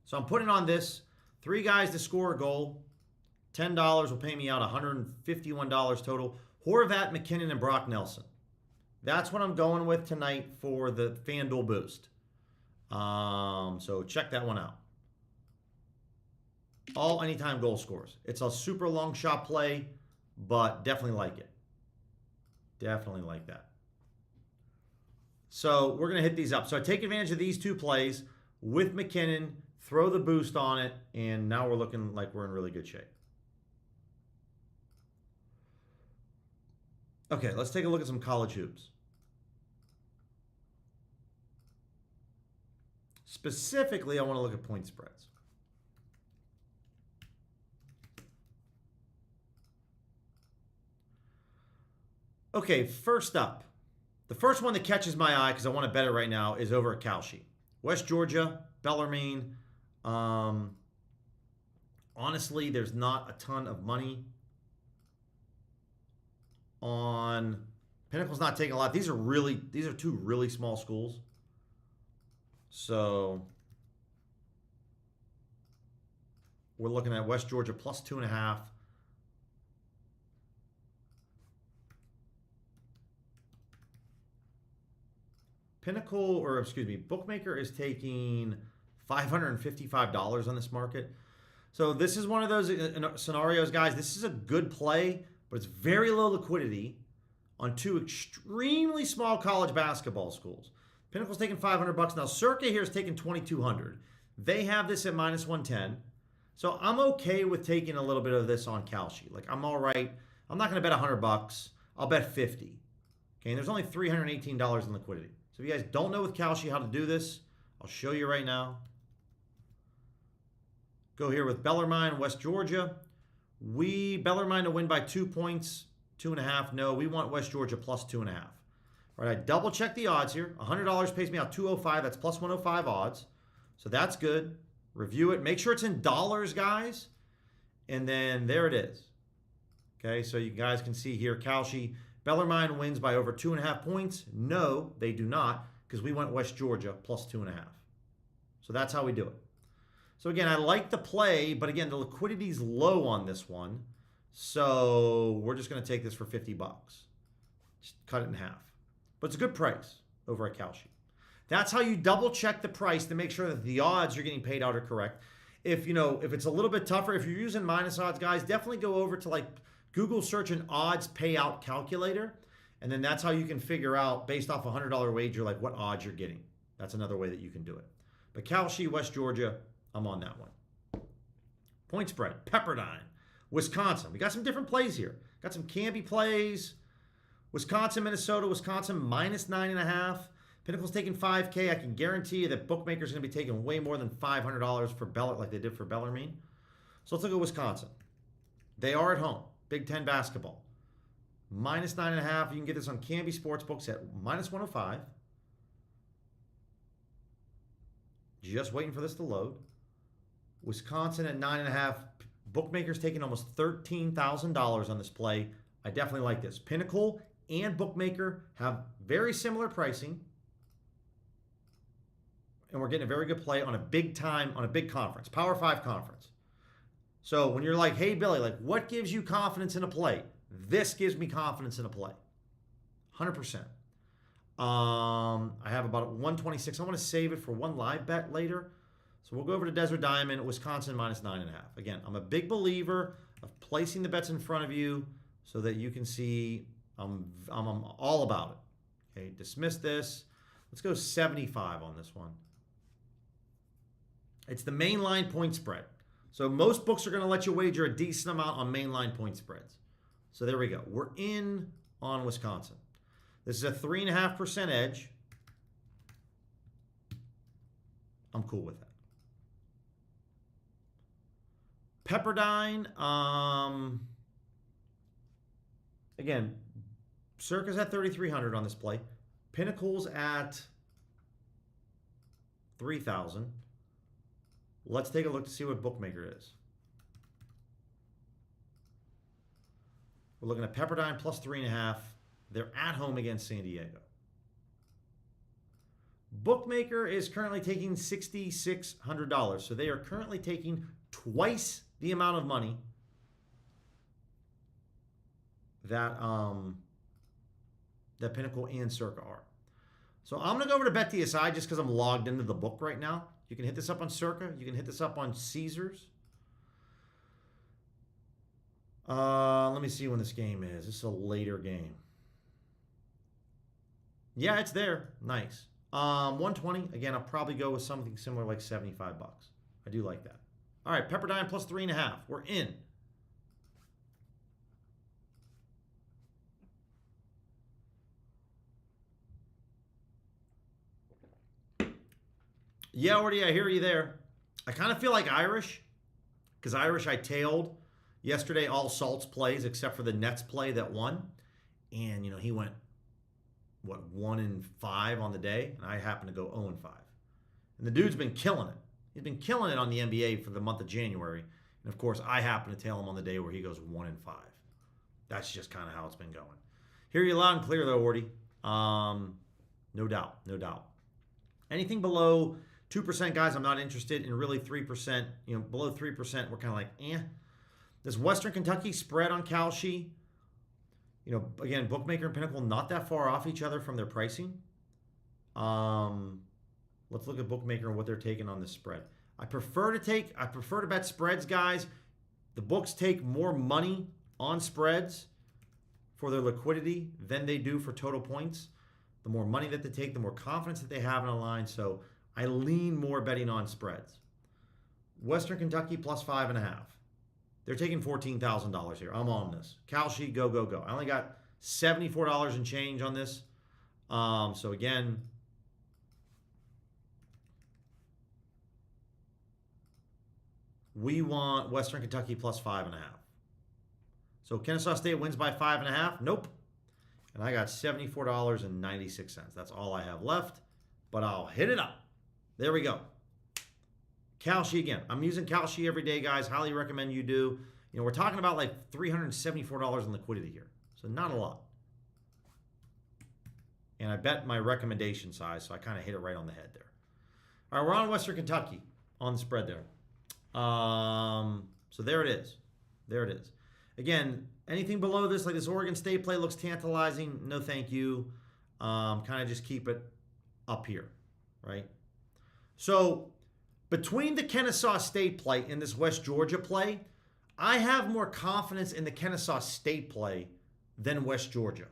So I'm putting on this. 3 guys to score a goal. $10 will pay me out $151 total. Horvat, McKinnon, and Brock Nelson. That's what I'm going with tonight for the FanDuel boost. So check that one out. All anytime goal scores. It's a super long shot play, but definitely like it. Definitely like that. So we're going to hit these up. So I take advantage of these 2 plays with McKinnon, throw the boost on it, and now we're looking like we're in really good shape. Okay, let's take a look at some college hoops. Specifically, I want to look at point spreads. Okay, first up, the first one that catches my eye because I want to bet it right now is over at Calshi. West Georgia, Bellarmine. Honestly, there's not a ton of money on Pinnacle's not taking a lot. These are 2 really small schools. So we're looking at West Georgia plus 2.5. Pinnacle, or excuse me, Bookmaker is taking $555 on this market. So this is one of those scenarios, guys. This is a good play, but it's very low liquidity on 2 extremely small college basketball schools. Pinnacle's taking $500 now. Circa here is taking $2,200. They have this at minus 110. So I'm okay with taking a little bit of this on Calshi. Like, I'm all right. I'm not going to bet $100. I'll bet $50. Okay, and there's only $318 in liquidity. So if you guys don't know with Calshi how to do this, I'll show you right now. Go here with Bellarmine, West Georgia. Bellarmine to win by 2 points, 2.5. No, we want West Georgia plus 2.5. All right, I double check the odds here. $100 pays me out $205. That's plus 105 odds. So that's good. Review it. Make sure it's in dollars, guys. And then there it is. Okay, so you guys can see here, Calshi. Bellarmine wins by over 2.5 points. No, they do not, because we went West Georgia plus 2.5. So that's how we do it. So again, I like the play, but again, the liquidity's low on this one. So we're just going to take this for $50. Just cut it in half. But it's a good price over at Calshi. That's how you double check the price to make sure that the odds you're getting paid out are correct. If it's a little bit tougher, if you're using minus odds, guys, definitely go over to like Google search an odds payout calculator. And then that's how you can figure out, based off a $100 wager, like what odds you're getting. That's another way that you can do it. But Calshi, West Georgia, I'm on that one. Point spread, Pepperdine, Wisconsin. We got some different plays here. Got some Canby plays. Wisconsin, Minnesota. Wisconsin minus 9.5. Pinnacle's taking $5K. I can guarantee you that Bookmaker's going to be taking way more than $500 for like they did for Bellarmine. So let's look at Wisconsin. They are at home. Big Ten basketball. Minus 9.5. You can get this on Canby Sportsbooks at minus 105. Just waiting for this to load. Wisconsin at 9.5. Bookmaker's taking almost $13,000 on this play. I definitely like this. Pinnacle and Bookmaker have very similar pricing. and we're getting a very good play on a big conference, Power 5 conference. So when you're like, hey, Billy, like what gives you confidence in a play? This gives me confidence in a play. 100%. I have about 126. I want to save it for one live bet later. So we'll go over to Desert Diamond, Wisconsin -9.5. Again, I'm a big believer of placing the bets in front of you so that you can see I'm all about it. Okay, dismiss this. Let's go 75 on this one. It's the main line point spread. So most books are going to let you wager a decent amount on mainline point spreads. So there we go. We're in on Wisconsin. This is a 3.5% edge. I'm cool with that. Pepperdine, again, Circa's at 3,300 on this play. Pinnacle's at 3,000. Let's take a look to see what Bookmaker is. We're looking at Pepperdine plus 3.5. They're at home against San Diego. Bookmaker is currently taking $6,600. So they are currently taking twice the amount of money that that Pinnacle and Circa are. So I'm going to go over to BetDSI just because I'm logged into the book right now. You can hit this up on Circa. You can hit this up on Caesars. Let me see when this game is. This is a later game. Yeah, it's there. Nice. 120. Again, I'll probably go with something similar like $75. I do like that. All right, Pepperdine plus 3.5. We're in. Yeah, Orty, I hear you there. I kind of feel like Irish, because Irish I tailed yesterday all Salt's plays except for the Nets play that won. And, you know, he went, what, 1-5 on the day, and I happened to go 0-5. And the dude's been killing it. He's been killing it on the NBA for the month of January. And, of course, I happen to tail him on the day where he goes 1-5. That's just kind of how it's been going. Hear you loud and clear, though, Orty. No doubt, no doubt. Anything below 2%, guys, I'm not interested in. Really 3%, you know, below 3%, we're kind of like, eh. This Western Kentucky spread on Kalshi, you know, again, Bookmaker and Pinnacle not that far off each other from their pricing. Let's look at Bookmaker and what they're taking on this spread. I prefer to bet spreads, guys. The books take more money on spreads for their liquidity than they do for total points. The more money that they take, the more confidence that they have in a line. So I lean more betting on spreads. Western Kentucky plus 5.5. They're taking $14,000 here. I'm on this. Kalshi, go, go, go. I only got $74 and change on this. So again, we want Western Kentucky plus 5.5. So Kennesaw State wins by 5.5. Nope. And I got $74.96. That's all I have left. But I'll hit it up. There we go. Kalshi again. I'm using Kalshi every day, guys. Highly recommend you do. You know, we're talking about like $374 in liquidity here. So not a lot. And I bet my recommendation size, so I kind of hit it right on the head there. All right, we're on Western Kentucky on the spread there. So there it is. There it is. Again, anything below this, like this Oregon State play looks tantalizing. No thank you. Kind of just keep it up here, right? So between the Kennesaw State play and this West Georgia play, I have more confidence in the Kennesaw State play than West Georgia,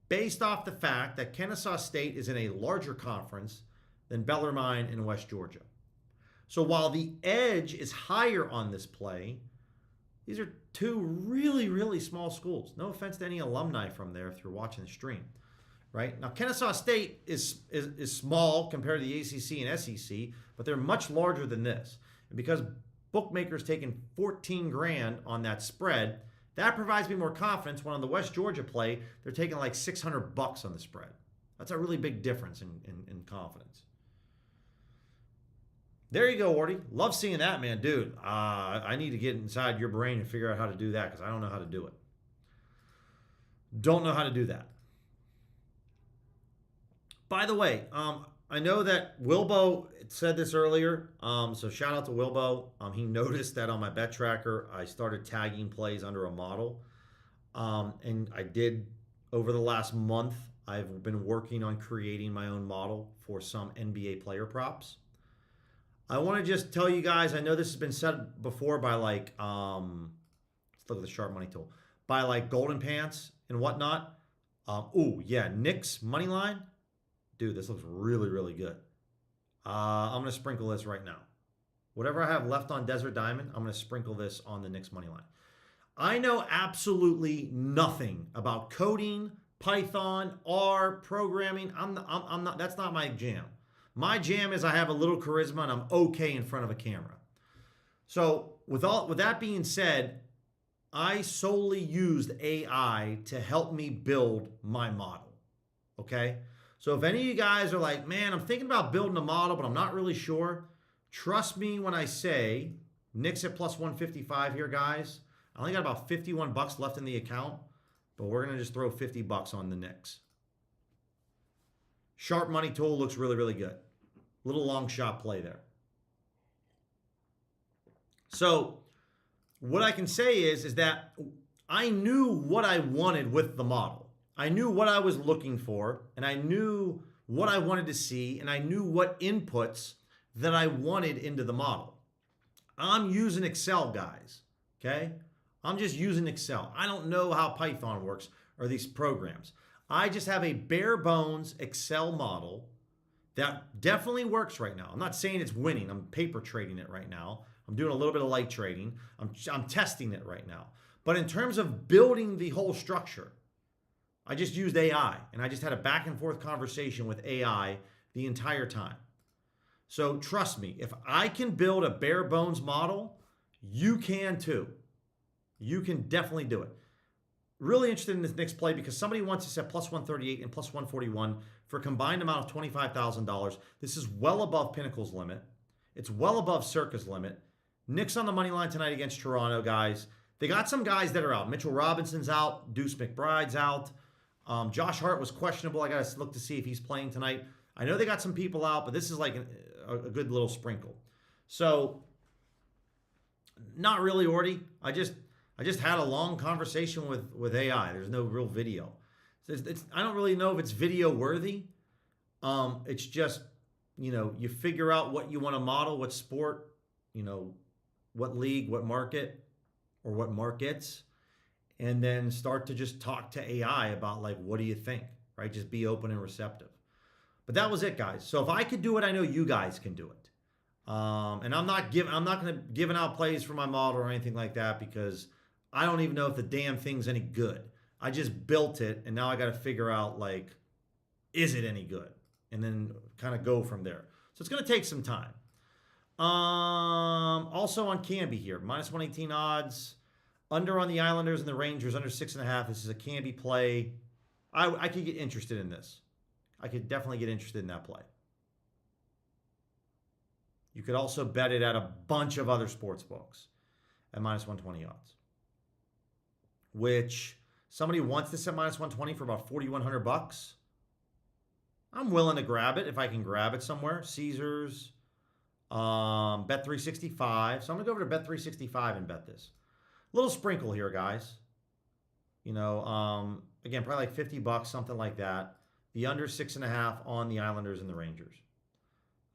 based off the fact that Kennesaw State is in a larger conference than Bellarmine and West Georgia. So while the edge is higher on this play, these are two really, really small schools. No offense to any alumni from there if you're watching the stream. Right? Now, Kennesaw State is small compared to the ACC and SEC, but they're much larger than this. And because Bookmaker's taking $14,000 on that spread, that provides me more confidence when on the West Georgia play, they're taking like $600 on the spread. That's a really big difference in confidence. There you go, Orty. Love seeing that, man. Dude, I need to get inside your brain and figure out how to do that because I don't know how to do it. Don't know how to do that. By the way, I know that Wilbo said this earlier, so shout out to Wilbo. He noticed that on my bet tracker, I started tagging plays under a model. And I did over the last month, I've been working on creating my own model for some NBA player props. I want to just tell you guys, I know this has been said before by like, let's look at the sharp money tool, by like Golden Pants and whatnot. Ooh, yeah, Knicks money line. Dude, this looks really, really good. I'm going to sprinkle this right now. Whatever I have left on Desert Diamond, I'm going to sprinkle this on the Knicks money line. I know absolutely nothing about coding, Python, R, programming. I'm not. That's not my jam. My jam is I have a little charisma and I'm okay in front of a camera. So with that being said, I solely used AI to help me build my model. Okay. So if any of you guys are like, man, I'm thinking about building a model, but I'm not really sure. Trust me when I say Knicks at plus 155 here, guys. I only got about 51 bucks left in the account, but we're going to just throw 50 bucks on the Knicks. Sharp money tool looks really, really good. Little long shot play there. So what I can say is that I knew what I wanted with the model. I knew what I was looking for, and I knew what I wanted to see, and I knew what inputs that I wanted into the model. I'm using Excel, guys, okay? I'm just using Excel. I don't know how Python works or these programs. I just have a bare bones Excel model that definitely works right now. I'm not saying it's winning. I'm paper trading it right now. I'm doing a little bit of light trading. I'm testing it right now. But in terms of building the whole structure, I just used AI, and I just had a back and forth conversation with AI the entire time. So trust me, if I can build a bare bones model, you can too. You can definitely do it. Really interested in this Knicks play because somebody wants to set plus 138 and plus 141 for a combined amount of $25,000. This is well above Pinnacle's limit. It's well above Circa's limit. Knicks on the money line tonight against Toronto, guys. They got some guys that are out. Mitchell Robinson's out. Deuce McBride's out. Josh Hart was questionable. I got to look to see if he's playing tonight. I know they got some people out, but this is like a good little sprinkle. So, not really, Orty. I just had a long conversation with AI. There's no real video. I don't really know if it's video worthy. It's just, you figure out what you want to model, what sport, what league, what market, or what markets, and then start to just talk to AI about like, what do you think, right? Just be open and receptive. But that was it, guys. So if I could do it, I know you guys can do it. And I'm not going to giving out plays for my model or anything like that because I don't even know if the damn thing's any good. I just built it, and now I got to figure out, like, is it any good? And then kind of go from there. So it's going to take some time. Also on Canby here, minus 118 odds. Under on the Islanders and the Rangers, under 6.5. This is a Canby play. I could get interested in this. I could definitely get interested in that play. You could also bet it at a bunch of other sports books at minus 120 odds. Which somebody wants this at minus 120 for about 4,100 bucks. I'm willing to grab it if I can grab it somewhere. Caesars, Bet365. So I'm going to go over to Bet365 and bet this. Little sprinkle here, guys. Again, probably like 50 bucks, something like that. The under 6.5 on the Islanders and the Rangers.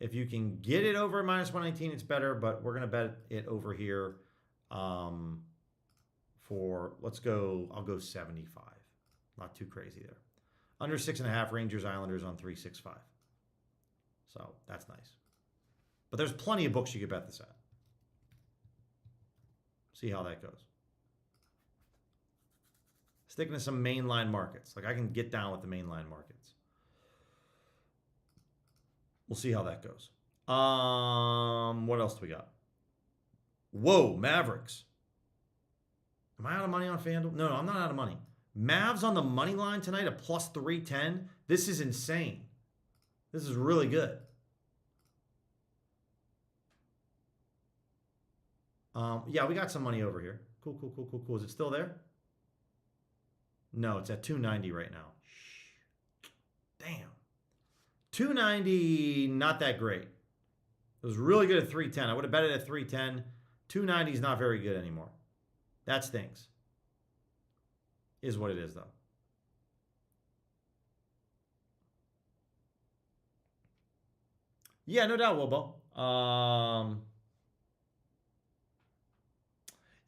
If you can get it over at minus 119, it's better, but we're going to bet it over here I'll go 75. Not too crazy there. Under 6.5, Rangers, Islanders on 365. So that's nice. But there's plenty of books you could bet this at. See how that goes. Sticking to some mainline markets. Like I can get down with the mainline markets. We'll see how that goes. What else do we got? Whoa, Mavericks. Am I out of money on FanDuel? No, I'm not out of money. Mavs on the money line tonight at plus 310. This is insane. This is really good. Yeah, we got some money over here. Cool. Is it still there? No, it's at 290 right now. Damn. 290, not that great. It was really good at 310. I would have bet it at 310. 290 is not very good anymore. That stinks. Is what it is, though. Yeah, no doubt, Wilbo.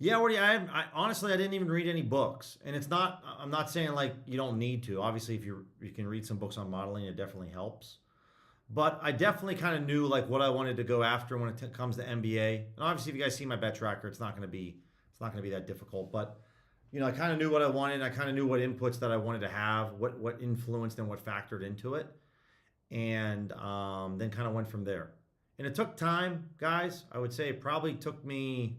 Yeah, I honestly, I didn't even read any books, and it's not. I'm not saying like you don't need to. Obviously, if you can read some books on modeling, it definitely helps. But I definitely kind of knew like what I wanted to go after when it comes to NBA. And obviously, if you guys see my bet tracker, it's not going to be that difficult. But you know, I kind of knew what I wanted. I kind of knew what inputs that I wanted to have, what influenced and what factored into it, and then kind of went from there. And it took time, guys. I would say it probably took me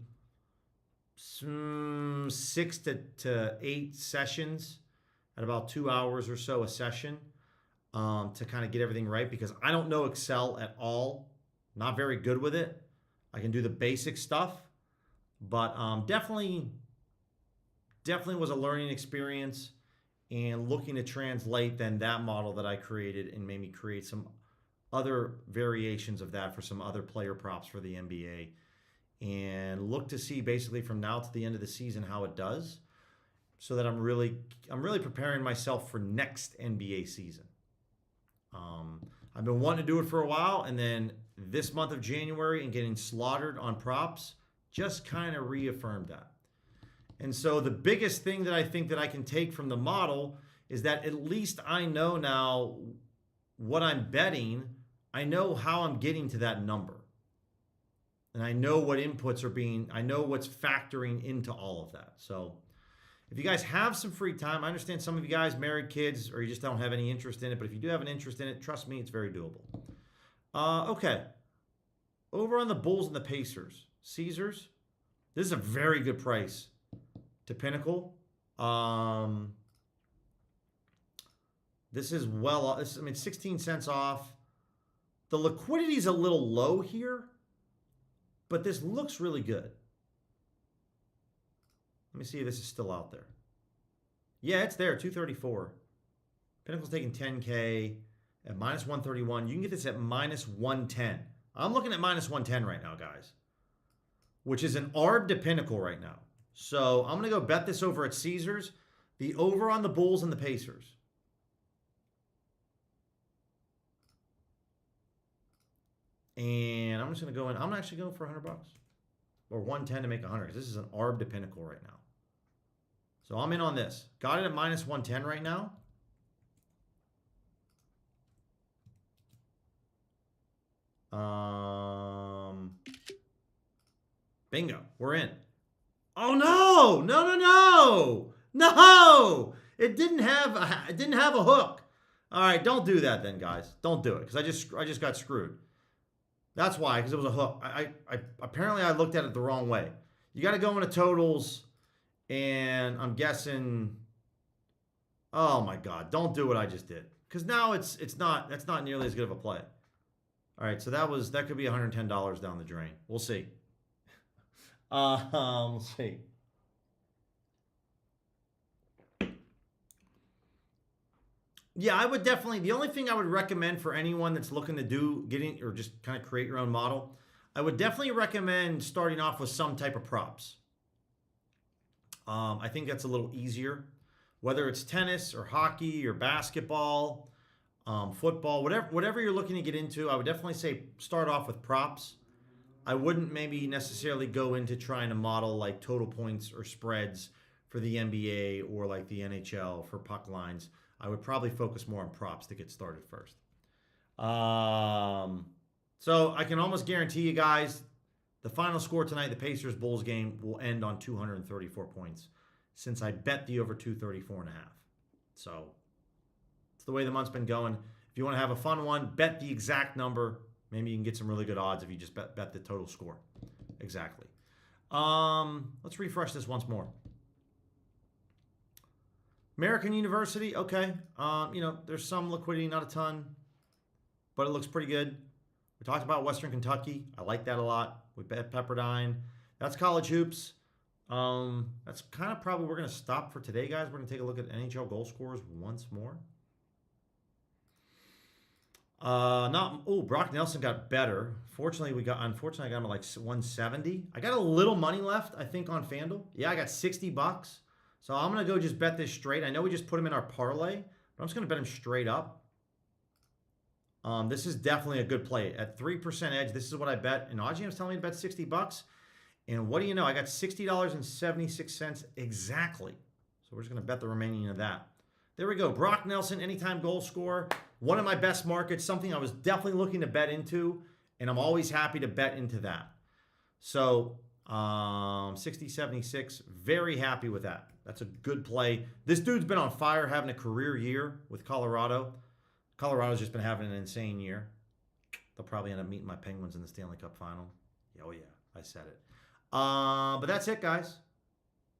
6 to 8 sessions at about 2 hours or so a session to kind of get everything right, because I don't know Excel at all. Not very good with it. I can do the basic stuff, but definitely was a learning experience, and looking to translate then that model that I created and maybe create some other variations of that for some other player props for the NBA, and look to see basically from now to the end of the season how it does, so that I'm really preparing myself for next NBA season. I've been wanting to do it for a while, and then this month of January and getting slaughtered on props just kind of reaffirmed that. And so the biggest thing that I think that I can take from the model is that at least I know now what I'm betting. I know how I'm getting to that number. And I know what inputs are I know what's factoring into all of that. So if you guys have some free time, I understand some of you guys married kids or you just don't have any interest in it. But if you do have an interest in it, trust me, it's very doable. Okay. Over on the Bulls and the Pacers. Caesars. This is a very good price to Pinnacle. This is 16 cents off. The liquidity is a little low here, but this looks really good. Let me see if this is still out there. Yeah, it's there, 234. Pinnacle's taking 10K at minus 131. You can get this at minus 110. I'm looking at minus 110 right now, guys, which is an ARB to Pinnacle right now. So I'm going to go bet this over at Caesars. The over on the Bulls and the Pacers. And I'm just going to go in. I'm actually going for $100 or 110 to make 100, because this is an ARB to Pinnacle right now. So I'm in on this. Got it at minus 110 right now. Bingo. We're in. Oh no! No! It didn't have a hook. All right, don't do that then, guys. Don't do it, because I just got screwed. That's why, because it was a hook. I apparently I looked at it the wrong way. You got to go into totals, and I'm guessing. Oh my God! Don't do what I just did, because now that's not nearly as good of a play. All right, so that could be $110 down the drain. We'll see. We'll see. Yeah, I would definitely. The only thing I would recommend for anyone that's looking to or just kind of create your own model, I would definitely recommend starting off with some type of props. I think that's a little easier, whether it's tennis or hockey or basketball, football, whatever you're looking to get into. I would definitely say start off with props. I wouldn't maybe necessarily go into trying to model like total points or spreads for the NBA or like the NHL for puck lines. I would probably focus more on props to get started first. So I can almost guarantee you guys, the final score tonight, the Pacers-Bulls game, will end on 234 points, since I bet the over 234.5. So it's the way the month's been going. If you want to have a fun one, bet the exact number. Maybe you can get some really good odds if you just bet the total score. Exactly. Let's refresh this once more. American University, okay. There's some liquidity, not a ton, but it looks pretty good. We talked about Western Kentucky. I like that a lot. We bet Pepperdine. That's college hoops. That's kind of probably we're going to stop for today, guys. We're going to take a look at NHL goal scorers once more. Not Brock Nelson got better. Unfortunately, I got him at like 170. I got a little money left, I think, on FanDuel. Yeah, I got $60. So I'm gonna go just bet this straight. I know we just put him in our parlay, but I'm just gonna bet him straight up. This is definitely a good play. At 3% edge, this is what I bet. And OddsJam's telling me to bet $60. And what do you know? I got $60.76 exactly. So we're just gonna bet the remaining of that. There we go. Brock Nelson, anytime goal scorer. One of my best markets, something I was definitely looking to bet into, and I'm always happy to bet into that. So 60-76, very happy with that. That's a good play. This dude's been on fire, having a career year with Colorado. Colorado's just been having an insane year. They'll probably end up meeting my Penguins in the Stanley Cup final. Oh yeah, I said it. But that's it, guys.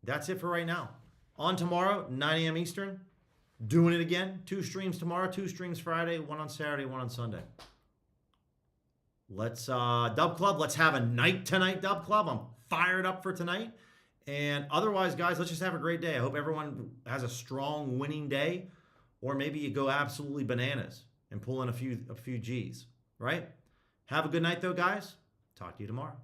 That's it for right now. On tomorrow, 9 a.m. Eastern. Doing it again. 2 streams tomorrow, 2 streams Friday, 1 on Saturday, 1 on Sunday. Let's, Dub Club, let's have a night tonight, Dub Club. I'm fired up for tonight. And otherwise, guys, let's just have a great day. I hope everyone has a strong winning day. Or maybe you go absolutely bananas and pull in a few G's, right? Have a good night, though, guys. Talk to you tomorrow.